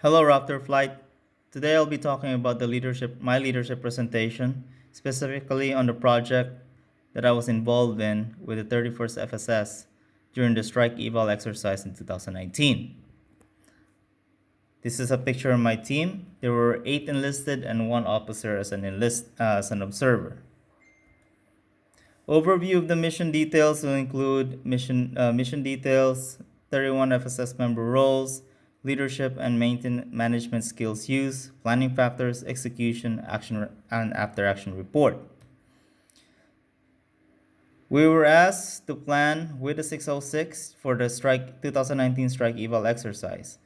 Hello, Raptor Flight. Today I'll be talking about my leadership presentation, specifically on the project that I was involved in with the 31st FSS during the strike eval exercise in 2019. This is a picture of my team. There were 8 enlisted and 1 officer as an observer. Overview of the mission details will include mission details, 31 FSS member roles, leadership and management skills used, planning factors, execution, action, and after action report. We were asked to plan with the 606 for the 2019 strike eval exercise.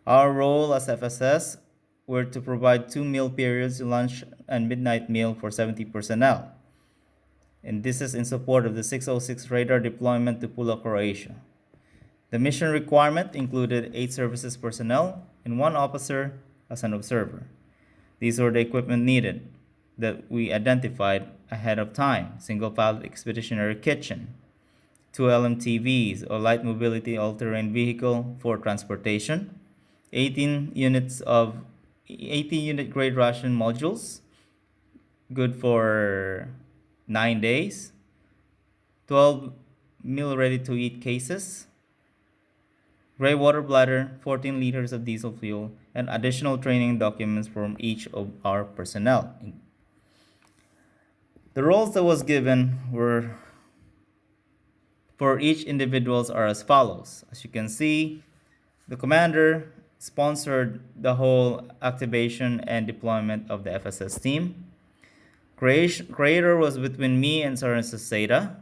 Our role as FSS were to provide 2 meal periods, lunch and midnight meal for 70 personnel. And this is in support of the 606 radar deployment to Pula, Croatia. The mission requirement included 8 services personnel and 1 officer as an observer. These were the equipment needed that we identified ahead of time: single-pilot expeditionary kitchen, 2 LMTVs or light mobility all-terrain vehicle for transportation, 18 unit grade ration modules, good for 9 days, 12 meal ready-to-eat cases, gray water bladder, 14 liters of diesel fuel, and additional training documents from each of our personnel. The roles that was given were for each individuals are as follows. As you can see, the commander sponsored the whole activation and deployment of the FSS team. Creator was between me and Sergeant Saseda.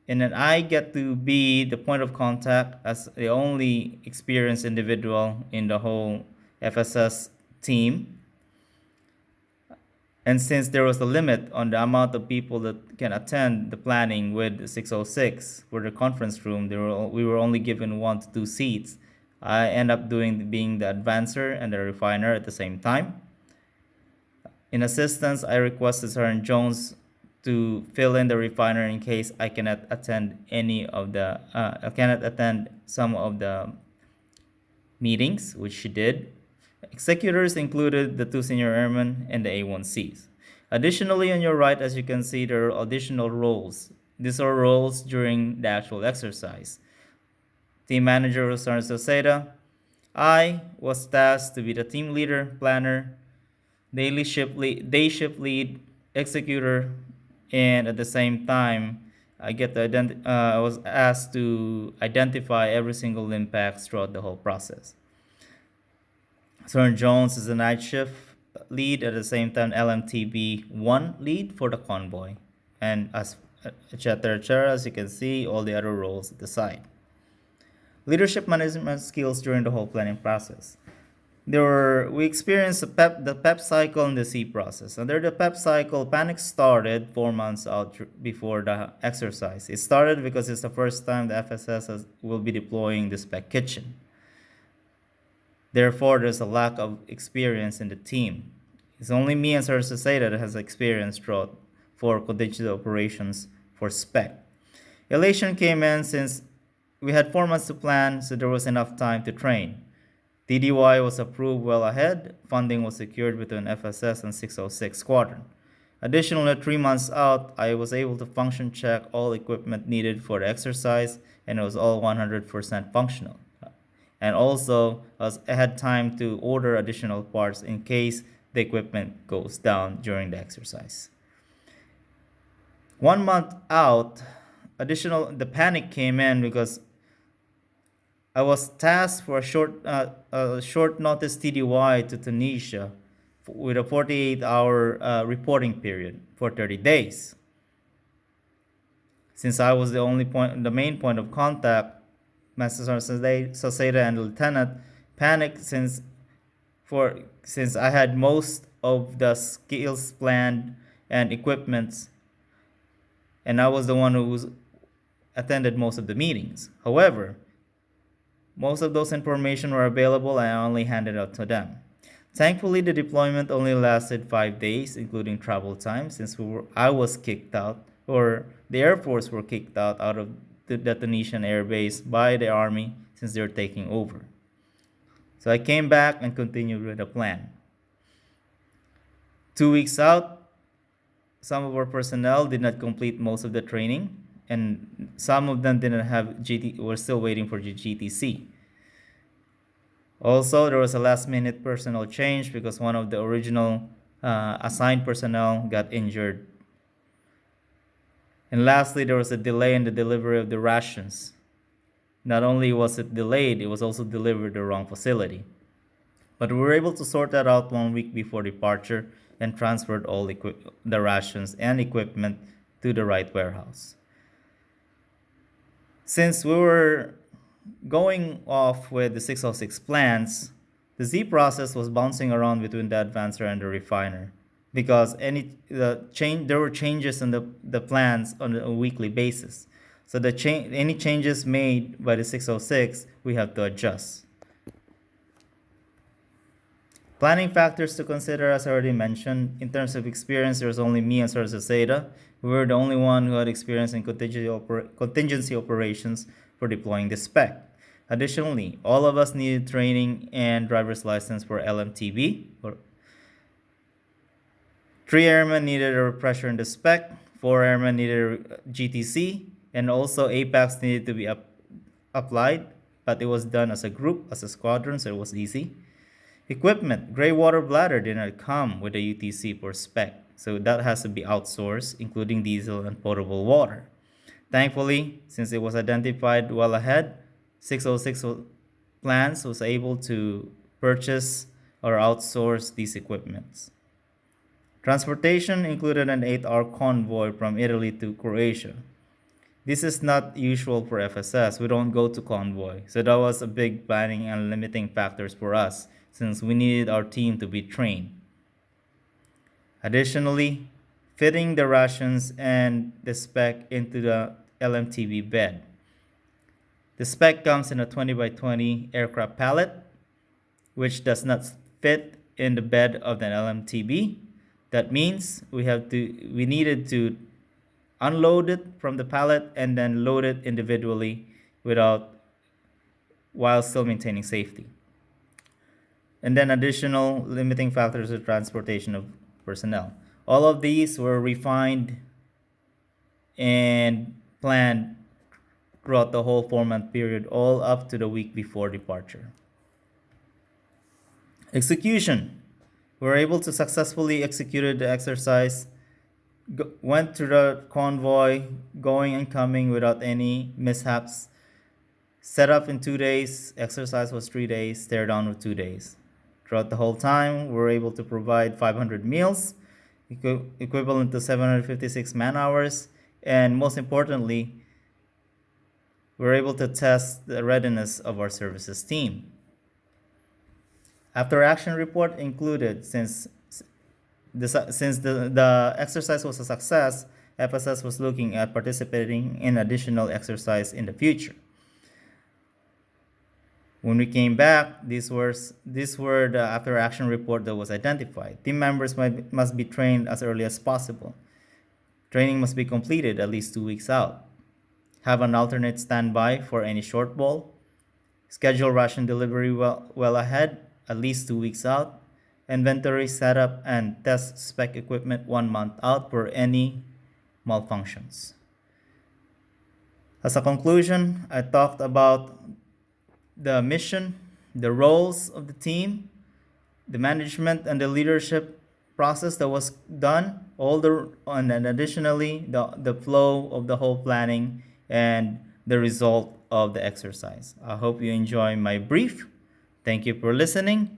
And then I get to be the point of contact as the only experienced individual in the whole FSS team. And since there was a limit on the amount of people that can attend the planning with the 606 for the conference room, we were only given 1 to 2 seats. I end up being the advancer and the refiner at the same time. In assistance, I requested Sergeant Jones to fill in the refiner in case I cannot attend some of the meetings, which she did. Executors included the 2 senior airmen and the A1Cs. Additionally, on your right, as you can see, there are additional roles. These are roles during the actual exercise. Team manager was Sergeant Soseda. I was tasked to be the team leader, planner, day shift lead, executor, and at the same time, I was asked to identify every single impact throughout the whole process. Sergeant Jones is the night shift lead, at the same time LMTB 1 lead for the convoy, and etc. As you can see, all the other roles at the side. Leadership management skills during the whole planning process. We experienced the PEP cycle and the C process. Under the PEP cycle, panic started 4 months out before the exercise. It started because it's the first time the FSS will be deploying the spec kitchen. Therefore, there's a lack of experience in the team. It's only me and Sir Saseda that has experience for contingency operations for spec. Elation came in since we had 4 months to plan, so there was enough time to train. DDY was approved well ahead. Funding was secured between FSS and 606 Squadron. Additionally, 3 months out, I was able to function check all equipment needed for the exercise, and it was all 100% functional. And also, I had time to order additional parts in case the equipment goes down during the exercise. 1 month out, the panic came in because I was tasked for a short notice TDY to Tunisia with a 48-hour reporting period for 30 days. Since I was the main point of contact, Master Sergeant Saseda and Lieutenant panicked since I had most of the skills planned and equipments, and I was the one who attended most of the meetings. However, most of those information were available and I only handed out to them. Thankfully, the deployment only lasted 5 days, including travel time, since I was kicked out, or the Air Force were kicked out of the Tunisian air base by the Army since they're taking over. So I came back and continued with the plan. 2 weeks out, some of our personnel did not complete most of the training, and some of them didn't have GT, were still waiting for the GTC. Also, there was a last minute personnel change because one of the original assigned personnel got injured. And lastly, there was a delay in the delivery of the rations. Not only was it delayed, it was also delivered to the wrong facility. But we were able to sort that out 1 week before departure and transferred all the rations and equipment to the right warehouse. Since we were going off with the 606 plans, the Z process was bouncing around between the advancer and the refiner because there were changes in the plans on a weekly basis. So any changes made by the 606, we have to adjust. Planning factors to consider, as I already mentioned. In terms of experience, there was only me and Sir Zeta. We were the only one who had experience in contingency operations for deploying the spec. Additionally, all of us needed training and driver's license for LMTB. 3 airmen needed a refresher in the spec, 4 airmen needed a GTC, and also APACs needed to be applied, but it was done as a group, as a squadron, so it was easy. Equipment, gray water bladder did not come with a UTC for spec, so that has to be outsourced, including diesel and potable water. Thankfully, since it was identified well ahead, 606 plans was able to purchase or outsource these equipments. Transportation included an 8-hour convoy from Italy to Croatia. This is not usual for FSS. We don't go to convoy. So that was a big planning and limiting factors for us since we needed our team to be trained. Additionally, fitting the rations and the spec into the LMTB bed. The spec comes in a 20 by 20 aircraft pallet, which does not fit in the bed of the LMTB. That means we needed to unload it from the pallet and then load it individually while still maintaining safety. And then additional limiting factors of transportation of personnel. All of these were refined and planned throughout the whole 4-month period, all up to the week before departure. Execution. We were able to successfully execute the exercise, went through the convoy, going and coming without any mishaps. Set up in 2 days, exercise was 3 days, tear down was 2 days. Throughout the whole time, we were able to provide 500 meals, equivalent to 756 man-hours, and most importantly, we were able to test the readiness of our services team. After action report included, since the exercise was a success, FSS was looking at participating in additional exercise in the future. When we came back, these were the after action report that was identified. Team members must be trained as early as possible. Training must be completed at least 2 weeks out. Have an alternate standby for any shortfall. Schedule ration delivery well ahead, at least 2 weeks out. Inventory setup and test spec equipment 1 month out for any malfunctions. As a conclusion, I talked about the mission, the roles of the team, the management and the leadership process that was done, and then additionally the flow of the whole planning and the result of the exercise. I hope you enjoy my brief. Thank you for listening.